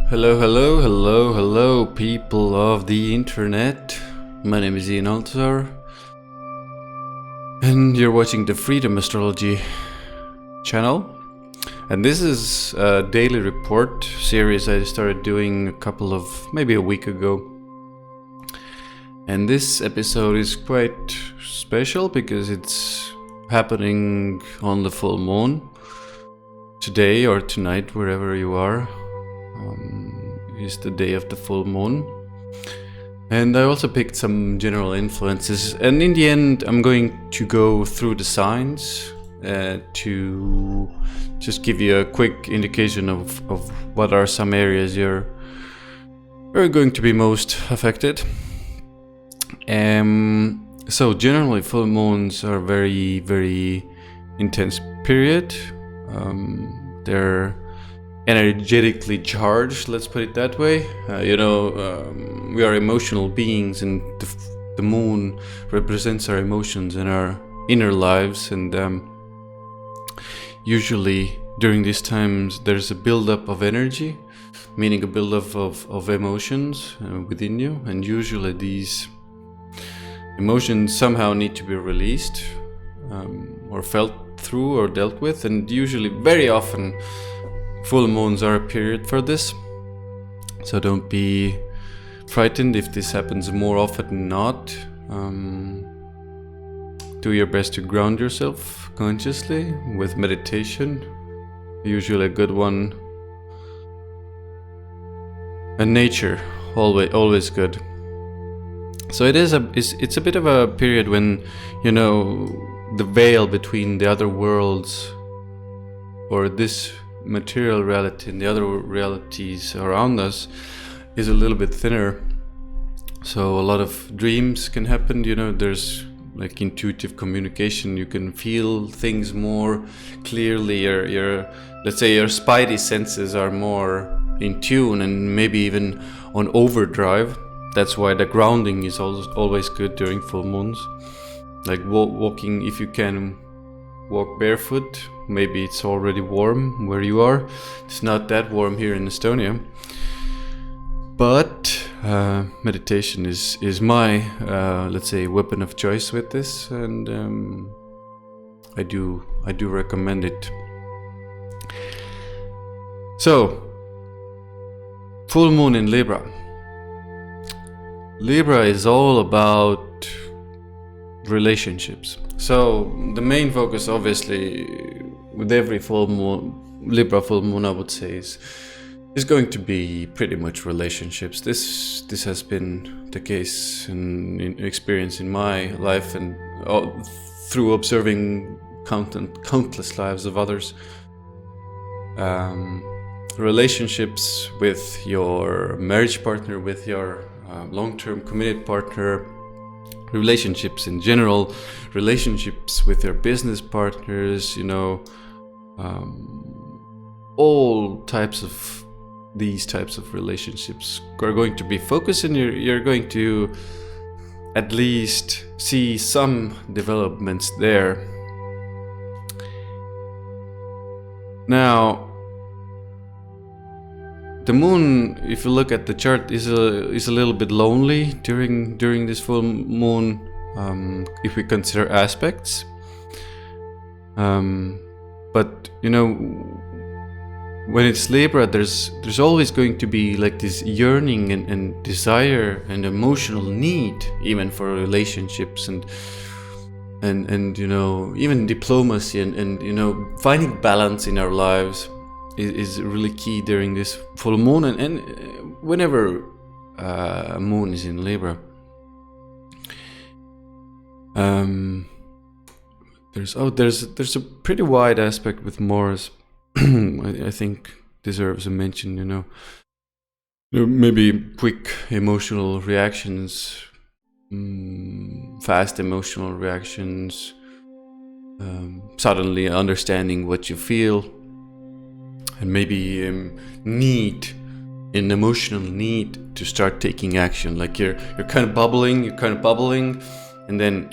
Hello, hello, hello, hello, people of the internet. My name is Ian Altar, and you're watching the Freedom Astrology channel. And this is a daily report series I started doing maybe a week ago. And this episode is quite special because it's happening on the full moon. Today or tonight, wherever you are, is the day of the full moon. And I also picked some general influences, and in the end I'm going to go through the signs to just give you a quick indication of what are some areas you're going to be most affected. So generally full moons are very, very intense period. They're energetically charged, let's put it that way. We are emotional beings, and the moon represents our emotions and our inner lives, and usually during these times there's a buildup of energy, meaning a buildup of emotions within you, and usually these emotions somehow need to be released or felt through or dealt with, and usually very often full moons are a period for this. So don't be frightened if this happens more often than not. Do your best to ground yourself consciously with meditation, usually a good one, and nature, always good. So it's a bit of a period when, the veil between the other worlds or this material reality and the other realities around us is a little bit thinner. So a lot of dreams can happen. There's like intuitive communication. You can feel things more clearly. Your let's say your spidey senses are more in tune and maybe even on overdrive. That's why the grounding is always good during full moons. Like walking, if you can walk barefoot. Maybe it's already warm where you are. It's not that warm here in Estonia. But meditation is my, let's say, weapon of choice with this, and I do recommend it. So, full moon in Libra. Libra is all about relationships. So the main focus, obviously, with every full moon, Libra full moon, I would say, is going to be pretty much relationships. This has been the case and experience in my life, and through observing countless lives of others. Relationships with your marriage partner, with your long-term committed partner, relationships in general, relationships with your business partners, all types of these types of relationships are going to be focused, and you're going to at least see some developments there. Now, the moon, if you look at the chart, is a little bit lonely during this full moon, if we consider aspects. But when it's Libra, there's always going to be like this yearning and desire and emotional need, even for relationships and even diplomacy and finding balance in our lives is really key during this full moon, and whenever a moon is in Libra. There's a pretty wide aspect with Mars. I think deserves a mention. Maybe quick emotional reactions, fast emotional reactions, suddenly understanding what you feel, and maybe an emotional need to start taking action. Like you're kind of bubbling, and then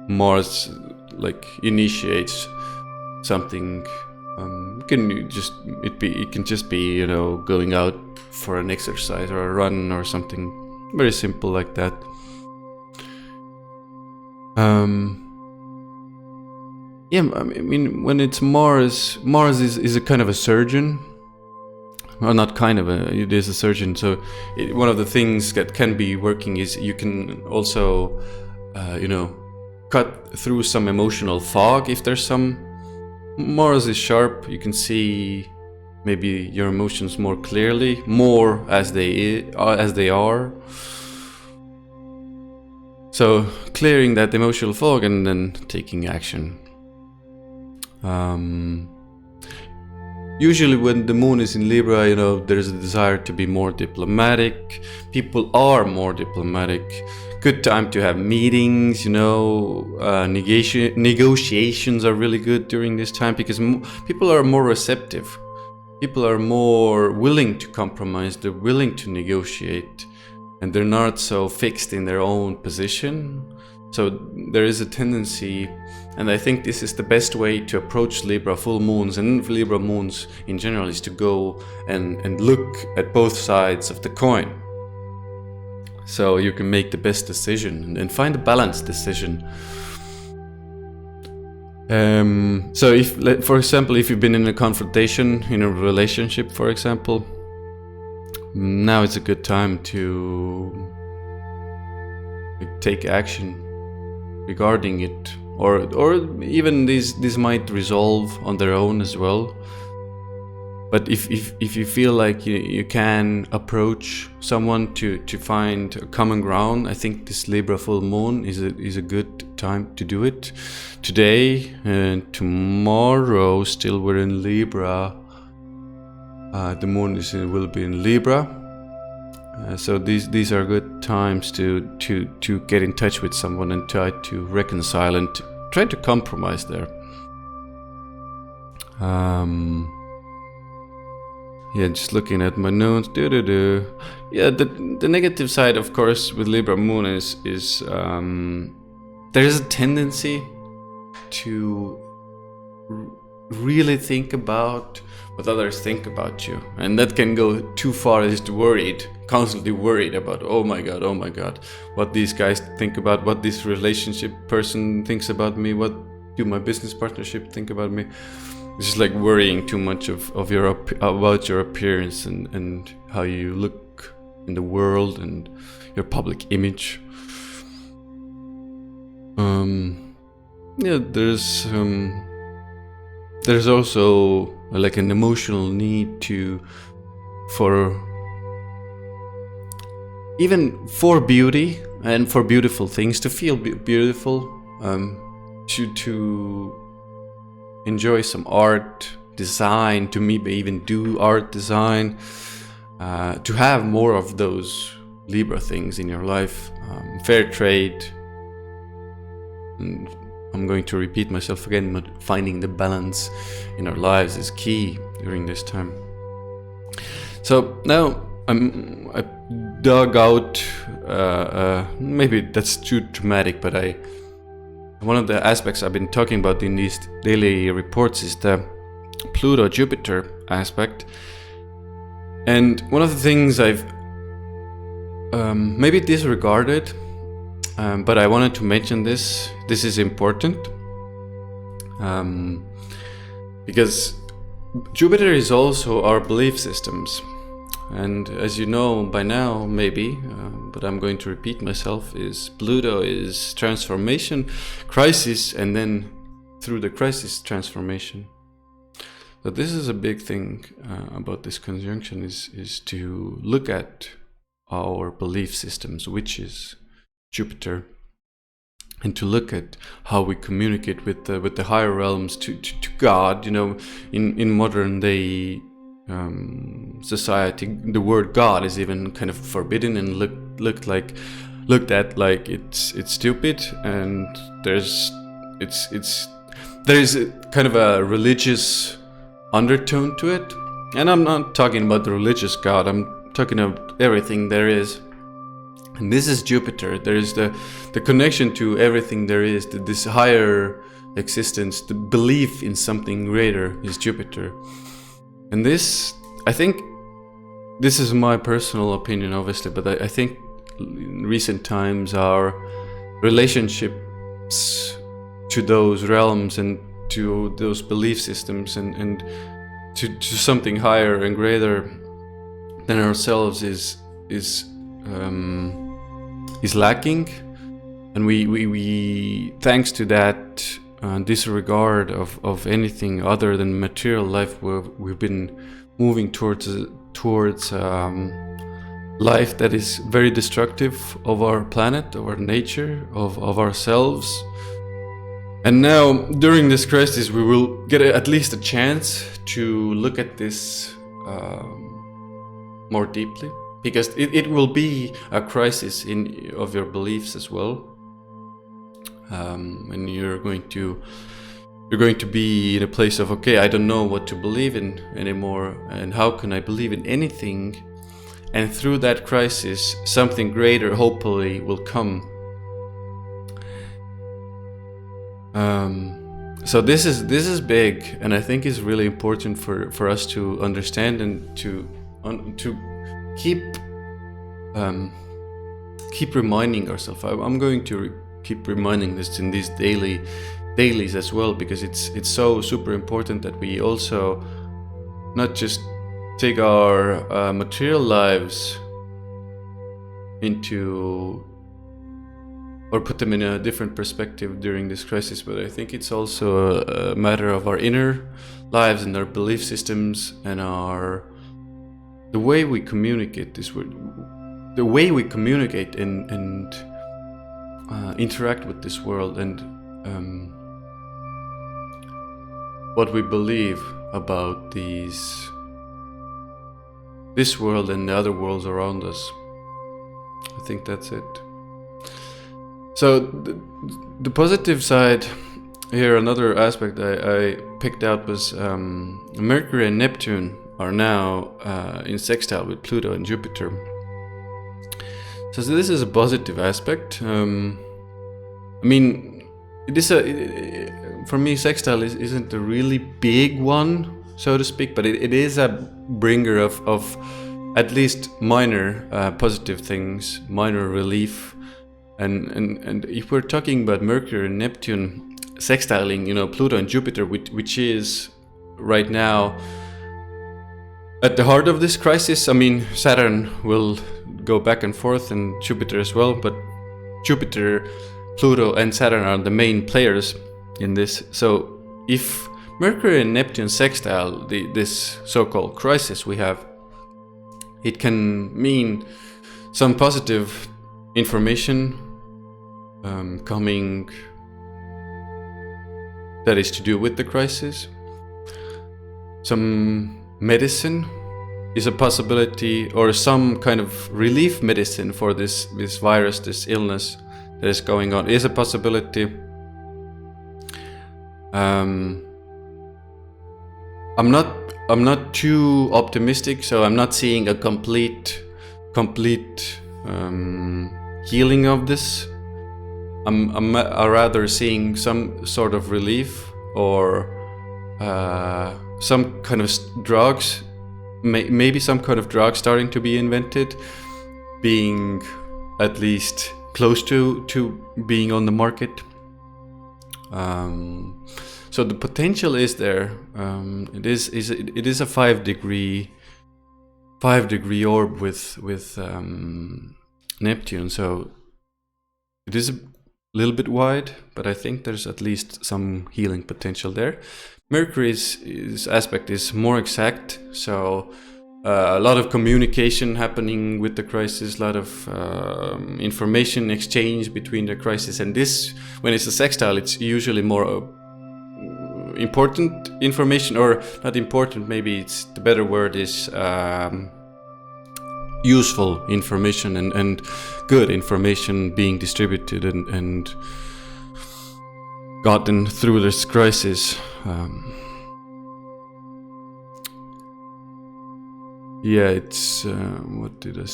Mars like initiates something It can just be, you know, going out for an exercise or a run or something very simple like that. Yeah, I mean, when it's Mars is a kind of a surgeon. Well, not kind of it is a surgeon. So one of the things that can be working is you can also, you know, cut through some emotional fog if there's some. Mars is sharp. You can see maybe your emotions more clearly, more as they are. So clearing that emotional fog and then taking action. Usually when the moon is in Libra, you know, there's a desire to be more diplomatic. People are more diplomatic. Good time to have meetings, you know, negotiations are really good during this time because people are more receptive. People are more willing to compromise, they're willing to negotiate, and they're not so fixed in their own position. So there is a tendency, and I think this is the best way to approach Libra full moons and Libra moons in general, is to go and look at both sides of the coin. So you can make the best decision and find a balanced decision. So if, for example, if you've been in a confrontation in a relationship, for example, now it's a good time to take action regarding it, or even these might resolve on their own as well. But if you feel like you can approach someone to find a common ground, I think this Libra full moon is a good time to do it. Today and tomorrow, still we're in Libra. The moon will be in Libra. So these are good times to get in touch with someone and try to reconcile and try to compromise there. Yeah, just looking at my notes. Yeah, the negative side, of course, with Libra moon is there is a tendency to really think about what others think about you, and that can go too far as to constantly worried about, oh my god, what these guys think about, what this relationship person thinks about me, what do my business partnership think about me. It's just like worrying too much about your appearance and how you look in the world and your public image. Yeah, there's also like an emotional need for beauty and for beautiful things, to feel beautiful, to enjoy some art, design, to maybe even do art design, to have more of those Libra things in your life, fair trade. And I'm going to repeat myself again, but finding the balance in our lives is key during this time. So now I dug out, maybe that's too dramatic, but one of the aspects I've been talking about in these daily reports is the Pluto-Jupiter aspect. And one of the things I've maybe disregarded, but I wanted to mention this is important, because Jupiter is also our belief systems. And as you know by now, maybe, but I'm going to repeat myself, is Pluto is transformation, crisis, and then through the crisis, transformation. So this is a big thing about this conjunction, is to look at our belief systems, which is Jupiter, and to look at how we communicate with the higher realms, to God. You know, in modern day society, the word God is even kind of forbidden and looked at like it's stupid, and there is a kind of a religious undertone to it. And I'm not talking about the religious God, I'm talking about everything there is. And this is Jupiter. There is the connection to everything there is, this higher existence, the belief in something greater, is Jupiter. And this, I think, this is my personal opinion, obviously, but I think in recent times our relationships to those realms and to those belief systems and to something higher and greater than ourselves is lacking, and we thanks to that disregard of anything other than material life, we've been moving towards life that is very destructive of our planet, of our nature, of ourselves. And now, during this crisis, we will get at least a chance to look at this more deeply, because it will be a crisis of your beliefs as well. And you're going to be in a place of, okay, I don't know what to believe in anymore, and how can I believe in anything? And through that crisis, something greater hopefully will come. So this is big, and I think is really important for us to understand and to keep reminding ourselves. I'm going to keep reminding this in these dailies as well, because it's so super important that we also not just take our material lives into, or put them in a different perspective during this crisis, but I think it's also a matter of our inner lives and our belief systems and the way we communicate this world, the way we communicate and interact with this world, and what we believe about this world and the other worlds around us. I think that's it. So the positive side here, another aspect I picked out was Mercury and Neptune are now in sextile with Pluto and Jupiter. So this is a positive aspect. I mean, for me, sextile isn't a really big one, so to speak, but it is a bringer of at least minor positive things, minor relief. And if we're talking about Mercury and Neptune sextiling, Pluto and Jupiter, which is right now at the heart of this crisis. I mean, Saturn will go back and forth, and Jupiter as well, but Jupiter, Pluto, and Saturn are the main players in this. So if Mercury and Neptune sextile this so-called crisis we have, it can mean some positive information coming that is to do with the crisis. Some medicine is a possibility, or some kind of relief medicine for this virus, this illness that is going on is a possibility. I'm not too optimistic, so I'm not seeing a complete healing of this. I'm rather seeing some sort of relief, or some kind of drugs, maybe some kind of drug starting to be invented, being at least close to being on the market. So the potential is there. It is a 5-degree orb with Neptune, so it is a little bit wide, but I think there's at least some healing potential there. Mercury's aspect is more exact, so a lot of communication happening with the crisis, a lot of information exchange between the crisis, and this, when it's a sextile, it's usually more important information, or not important, maybe it's the better word is useful information and good information being distributed and gotten through this crisis. It's what to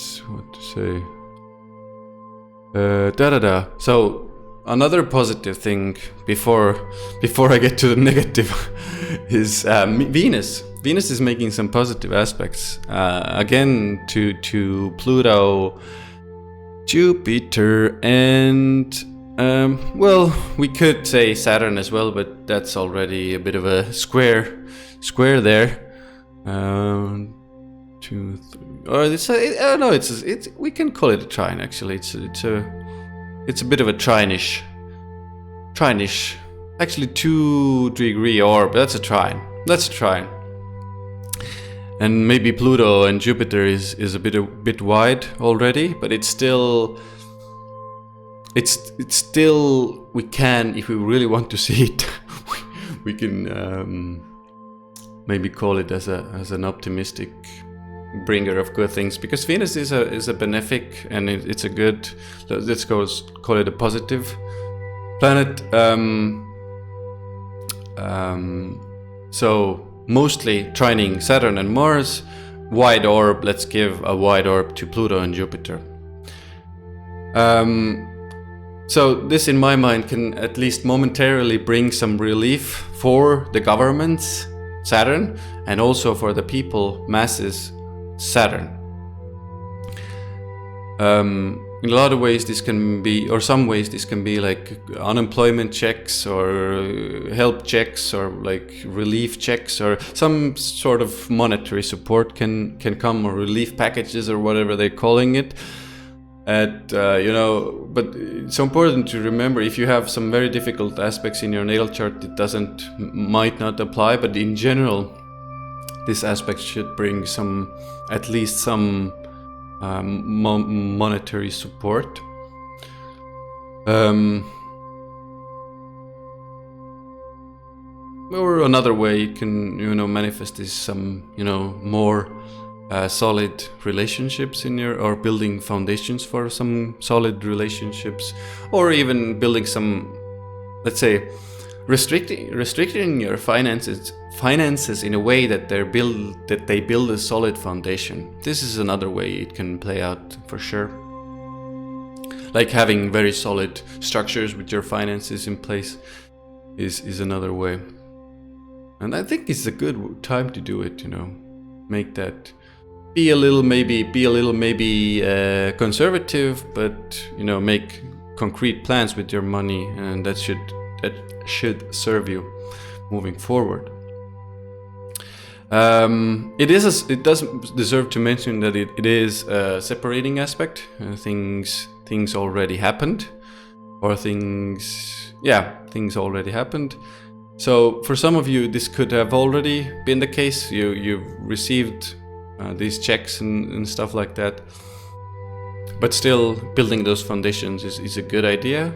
say? So another positive thing before I get to the negative is Venus. Venus is making some positive aspects again to Pluto, Jupiter, and well, we could say Saturn as well, but that's already a bit of a square there. 2, 3. Or it's no, it's we can call it a trine. Actually, it's a bit of a trine-ish. Actually, 2-degree orb. That's a trine. And maybe Pluto and Jupiter is a bit wide already, but it's still we can, if we really want to see it, we can maybe call it as an optimistic bringer of good things, because Venus is a benefic, and it's a good, let's call it a positive planet. So mostly trining Saturn and Mars. Wide orb, let's give a wide orb to Pluto and Jupiter. So this, in my mind, can at least momentarily bring some relief for the governments, Saturn, and also for the people, masses, Saturn. In a lot of ways this can be, or some ways this can be like unemployment checks or help checks or like relief checks, or some sort of monetary support can come, or relief packages or whatever they're calling it. But it's so important to remember, if you have some very difficult aspects in your natal chart, it might not apply, but in general, this aspect should bring at least some monetary support. Or another way you can, manifest is some, more solid relationships in or building foundations for some solid relationships, or even building some, let's say, restricting your finances in a way that they build a solid foundation. This is another way it can play out for sure. Like having very solid structures with your finances in place is another way. And I think it's a good time to do it, make that be a little maybe conservative, but make concrete plans with your money, and that should serve you moving forward. It does deserve to mention that it is a separating aspect. Things already happened, or things already happened. So for some of you, this could have already been the case. You've received these checks and stuff like that, but still building those foundations is a good idea.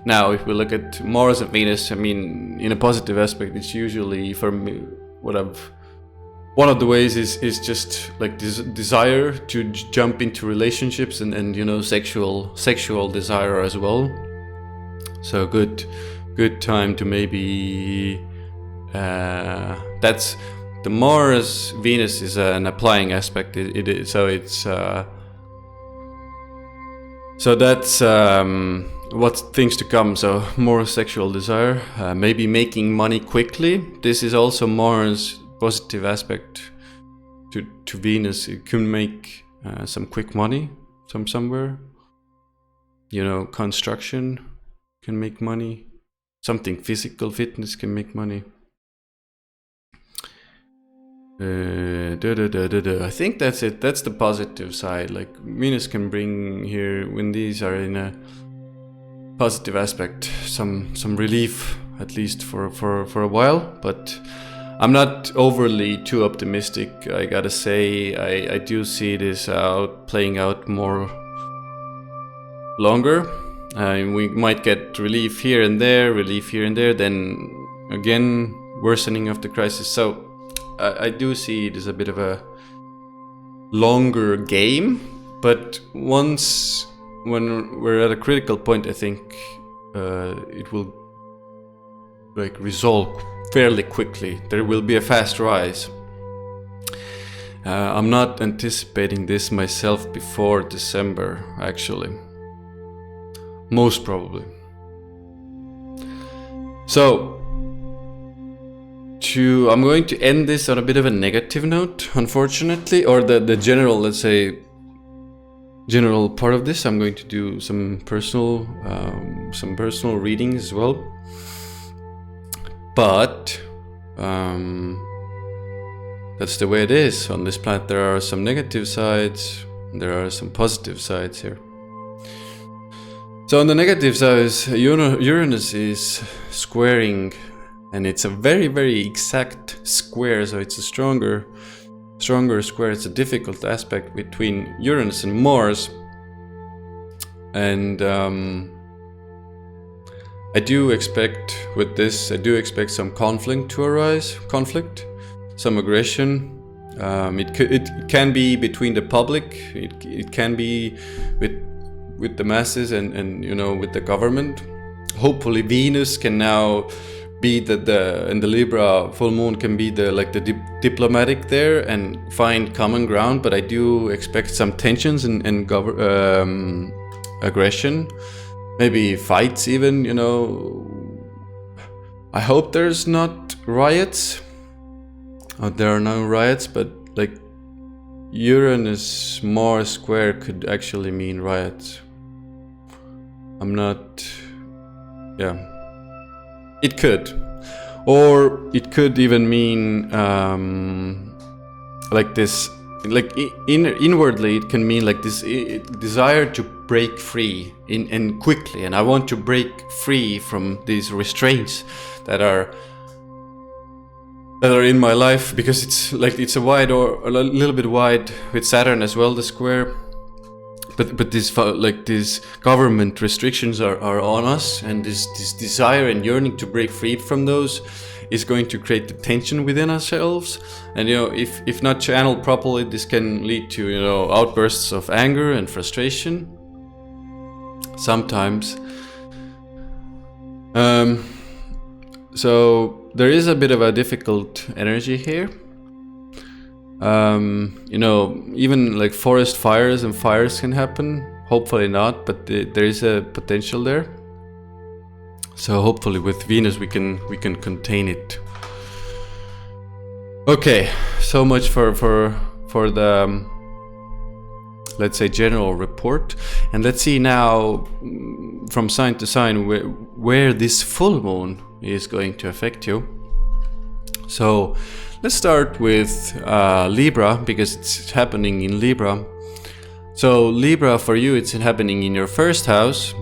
Now if we look at Mars and Venus, in a positive aspect, it's usually, for me, one of the ways is just like this desire to jump into relationships and sexual desire as well. So good time to maybe that's the Mars Venus is an applying aspect. It is, so it's so that's what's things to come. So more sexual desire, maybe making money quickly. This is also Mars positive aspect to Venus. It can make some quick money from somewhere. Construction can make money. Something physical fitness can make money. I think that's it. That's the positive side. Like Venus can bring here, when these are in a positive aspect, some relief, at least for a while. But I'm not overly too optimistic, I gotta say. I do see this playing out more longer. We might get relief here and there, then again worsening of the crisis. So I do see it as a bit of a longer game, but when we're at a critical point, I think it will resolve fairly quickly. There will be a fast rise. I'm not anticipating this myself before December, actually. most probably. So I'm going to end this on a bit of a negative note, unfortunately, or the general, let's say, general part of this. I'm going to do some personal readings as well. But that's the way it is on this planet. There are some negative sides, there are some positive sides here. So on the negative side, Uranus is squaring, and it's a very, very exact square, so it's a stronger square. It's a difficult aspect between Uranus and Mars. And I do expect some conflict to arise, some aggression. It can be between the public, it can be with the masses and with the government. Hopefully Venus can now be and the Libra full moon can be the diplomatic there and find common ground. But I do expect some tensions and aggression, maybe fights even, I hope there's not riots. There are no riots, but Uranus Mars square could actually mean riots. It could. Or it could even mean inwardly it can mean this desire to break free and quickly, and I want to break free from these restraints that are in my life, because it's a wide or a little bit wide with Saturn as well, the square. But these government restrictions are on us, and this desire and yearning to break free from those is going to create the tension within ourselves. And if not channeled properly, this can lead to outbursts of anger and frustration sometimes. So there is a bit of a difficult energy here. Even forest fires and fires can happen. Hopefully not, but there is a potential there. So hopefully with Venus we can contain it. Okay, so much for the let's say general report, and let's see now from sign to sign where this full moon is going to affect you. So let's start with Libra, because it's happening in Libra. So Libra, for you, it's happening in your first house.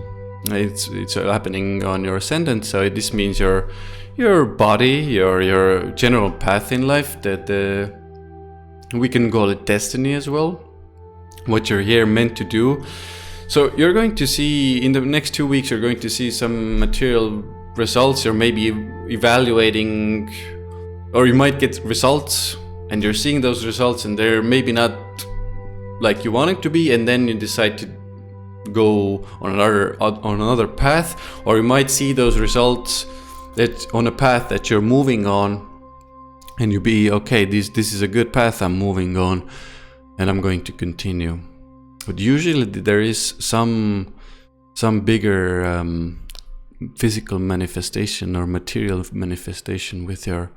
It's happening on your ascendant. So this means your body, your general path in life. That we can call it destiny as well. What you're here meant to do. So you're going to see in the next 2 weeks. You're going to see some material results. You're maybe evaluating. Or you might get results, and you're seeing those results, and they're maybe not like you want it to be, and then you decide to go on another path. Or you might see those results that on a path that you're moving on, and you be okay. This is a good path. I'm moving on, and I'm going to continue. But usually there is some bigger physical manifestation or material manifestation with your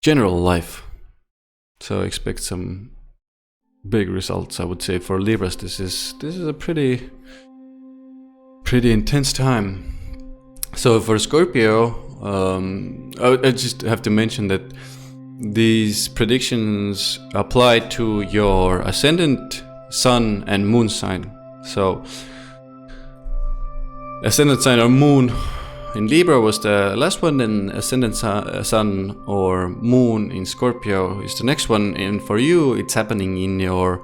general life. So expect some big results, I would say. For Libras, this is a pretty intense time. So for Scorpio, I just have to mention that these predictions apply to your ascendant, sun, and moon sign. So ascendant sign or moon in Libra was the last one, and ascendant sun or moon in Scorpio is the next one. And for you, it's happening in your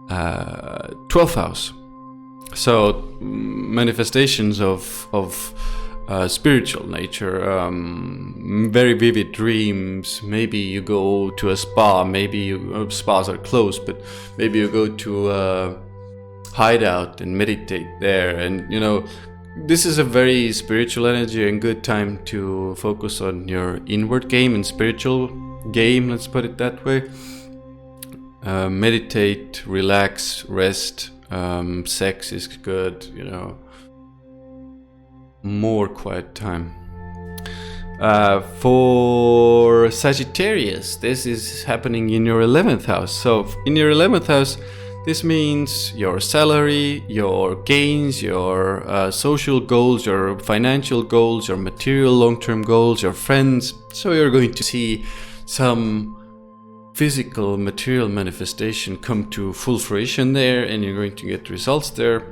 12th house. So manifestations of spiritual nature, very vivid dreams. Maybe you go to a spa. Maybe spas are closed, but maybe you go to a hideout and meditate there. And this is a very spiritual energy and good time to focus on your inward game and spiritual game, let's put it that way. Meditate, relax, rest. Sex is good, more quiet time. For Sagittarius, this is happening in your 11th house. So in your 11th house, this means your salary, your gains, your social goals, your financial goals, your material long-term goals, your friends. So you're going to see some physical material manifestation come to full fruition there, and you're going to get results there.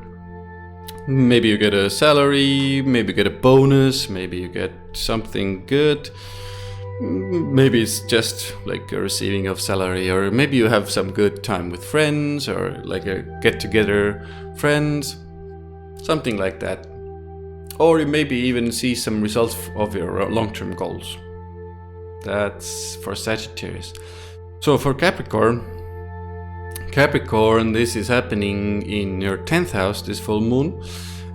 Maybe you get a salary, maybe you get a bonus, maybe you get something good. Maybe it's just like a receiving of salary, or maybe you have some good time with friends, or like a get-together friends, something like that. Or you maybe even see some results of your long-term goals. That's for Sagittarius. So for Capricorn, this is happening in your 10th house, this full moon,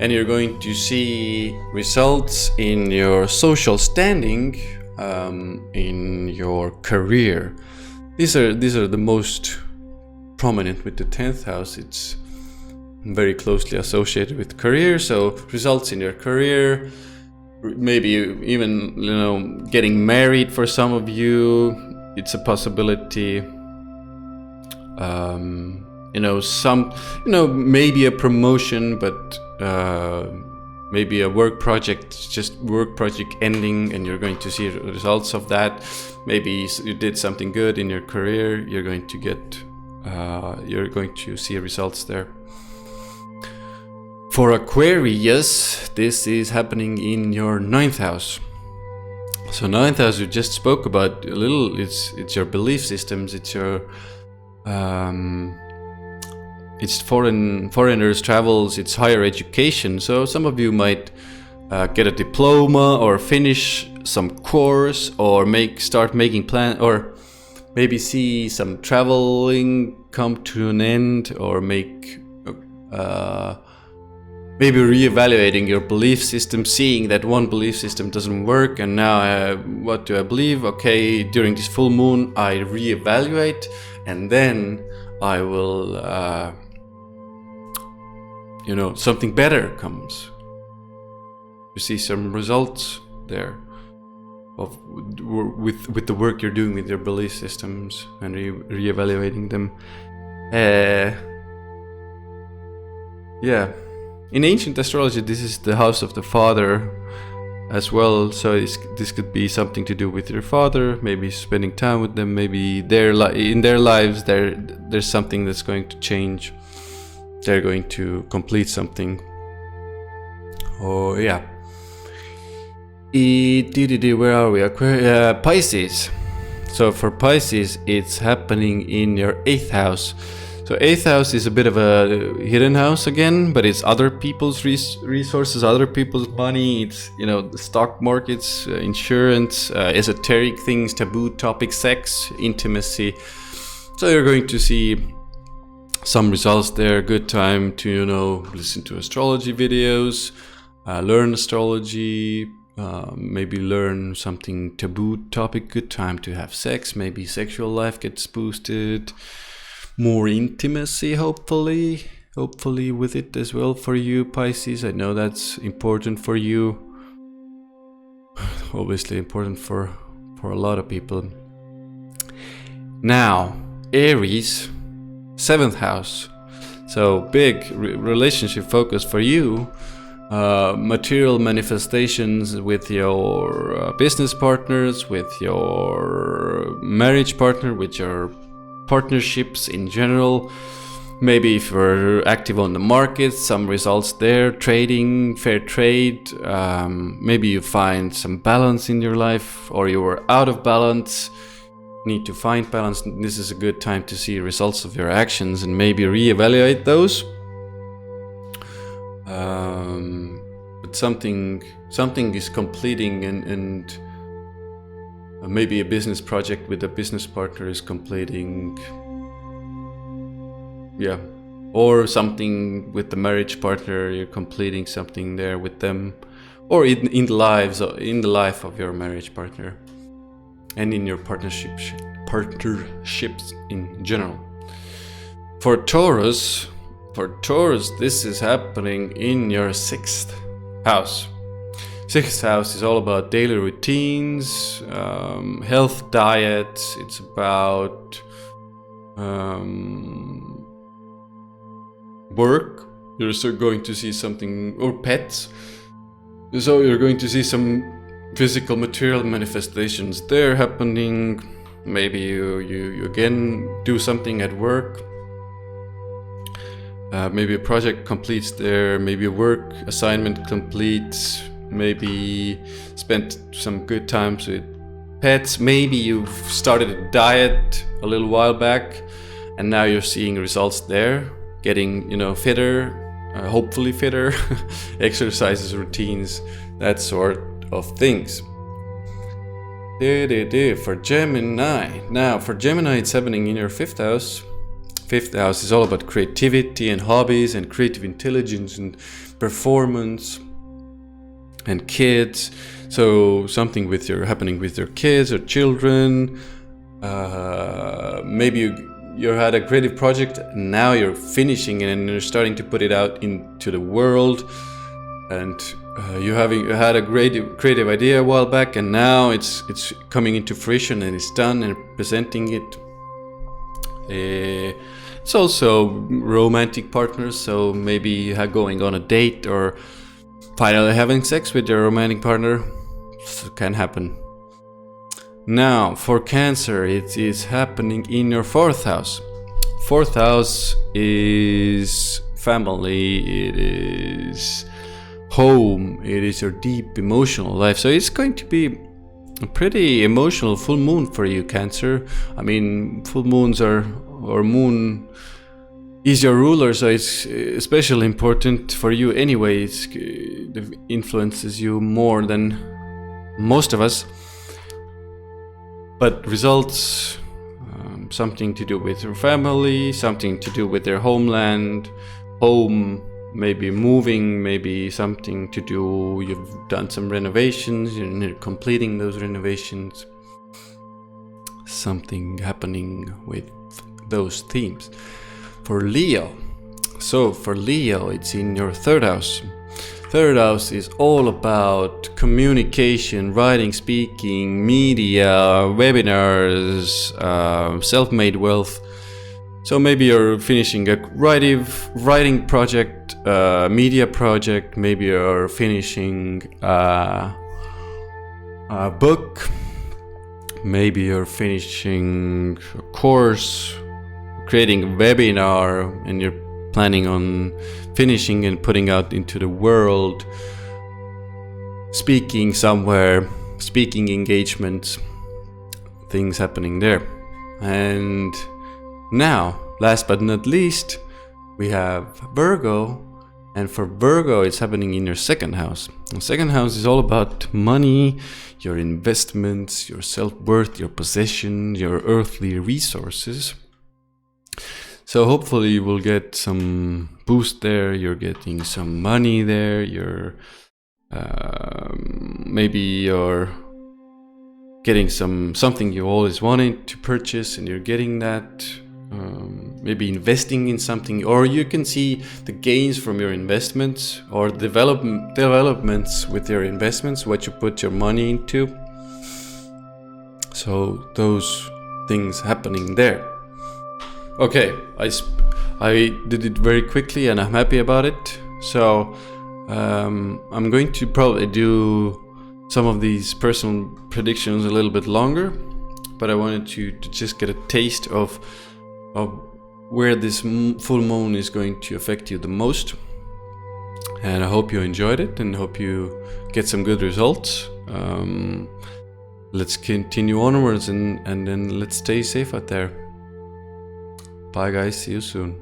and you're going to see results in your social standing, in your career. These are the most prominent with the 10th house. It's very closely associated with career, so results in your career, maybe even getting married for some of you. It's a possibility. Maybe a promotion, but maybe a work project ending, and you're going to see results of that. Maybe you did something good in your career. You're going to see results there. For Aquarius, this is happening in your 9th house. So 9th house, we just spoke about a little. It's your belief systems. It's your it's foreigners, travels. It's higher education. So some of you might get a diploma or finish some course, or start making plans, or maybe see some traveling come to an end, or make maybe reevaluating your belief system, seeing that one belief system doesn't work, and now what do I believe? Okay, during this full moon I reevaluate, and then I will something better comes. You see some results there with the work you're doing with your belief systems and reevaluating them. In ancient astrology, this is the house of the father as well. So this could be something to do with your father, maybe spending time with them, maybe in their lives there's something that's going to change. They're going to complete something. Oh yeah. Where are we? Pisces. So for Pisces, it's happening in your 8th house. So 8th house is a bit of a hidden house again, but it's other people's resources, other people's money. It's the stock markets, insurance, esoteric things, taboo topics, sex, intimacy. So you're going to see some results there. Good time to listen to astrology videos, learn astrology, maybe learn something taboo topic. Good time to have sex. Maybe sexual life gets boosted. More intimacy, hopefully with it as well for you, Pisces. I know that's important for you. Obviously important for a lot of people. Now, Aries, 7th house. So big relationship focus for you. Material manifestations with your business partners, with your marriage partner, with your partnerships in general. Maybe if you're active on the market, some results there, trading, fair trade. Maybe you find some balance in your life, or you were out of balance, need to find balance. This is a good time to see results of your actions and maybe reevaluate those. But something is completing, and maybe a business project with a business partner is completing. Yeah. Or something with the marriage partner, you're completing something there with them. Or in the life of your marriage partner. And in your partnerships in general. For Taurus, this is happening in your 6th house. 6th house is all about daily routines, health, diet. It's about work. You're still going to see something, or pets. So you're going to see some physical material manifestations there happening. Maybe you again do something at work. Maybe a project completes there. Maybe a work assignment completes. Maybe spent some good times with pets. Maybe you've started a diet a little while back and now you're seeing results there, getting, fitter, hopefully fitter, exercises, routines, that sort of things. For Gemini. Now, for Gemini, it's happening in your 5th house. 5th house is all about creativity and hobbies and creative intelligence and performance and kids. So something happening with your kids or children. Maybe you had a creative project, and now you're finishing it and you're starting to put it out into the world. And you had a great creative idea a while back, and now it's coming into fruition and it's done and presenting it. It's also romantic partners, so maybe going on a date or finally having sex with your romantic partner. So can happen. Now for Cancer, it is happening in your 4th house. 4th house is family, it is home, it is your deep emotional life. So it's going to be a pretty emotional full moon for you, Cancer. I mean, full moons or moon is your ruler, so it's especially important for you anyway. It influences you more than most of us. But results, something to do with your family, something to do with their homeland, home, maybe moving, maybe something to do, you've done some renovations, you're completing those renovations, something happening with those themes. For Leo, so for Leo, it's in your 3rd house. 3rd house is all about communication, writing, speaking, media, webinars, self-made wealth. So maybe you're finishing a writing project, media project. Maybe you're finishing a book. Maybe you're finishing a course, creating a webinar, and you're planning on finishing and putting out into the world, speaking somewhere, speaking engagements, things happening there. And now, last but not least, we have Virgo. And for Virgo, it's happening in your 2nd house. The 2nd house is all about money, your investments, your self-worth, your possession, your earthly resources. So hopefully you will get some boost there, you're getting some money there, maybe you're getting something you always wanted to purchase and you're getting that. Maybe investing in something, or you can see the gains from your investments or developments with your investments, what you put your money into. So those things happening there. Okay, I did it very quickly and I'm happy about it. So I'm going to probably do some of these personal predictions a little bit longer, but I wanted you to just get a taste of where this full moon is going to affect you the most. And I hope you enjoyed it and hope you get some good results. Let's continue onwards and then let's stay safe out there. Bye guys, see you soon.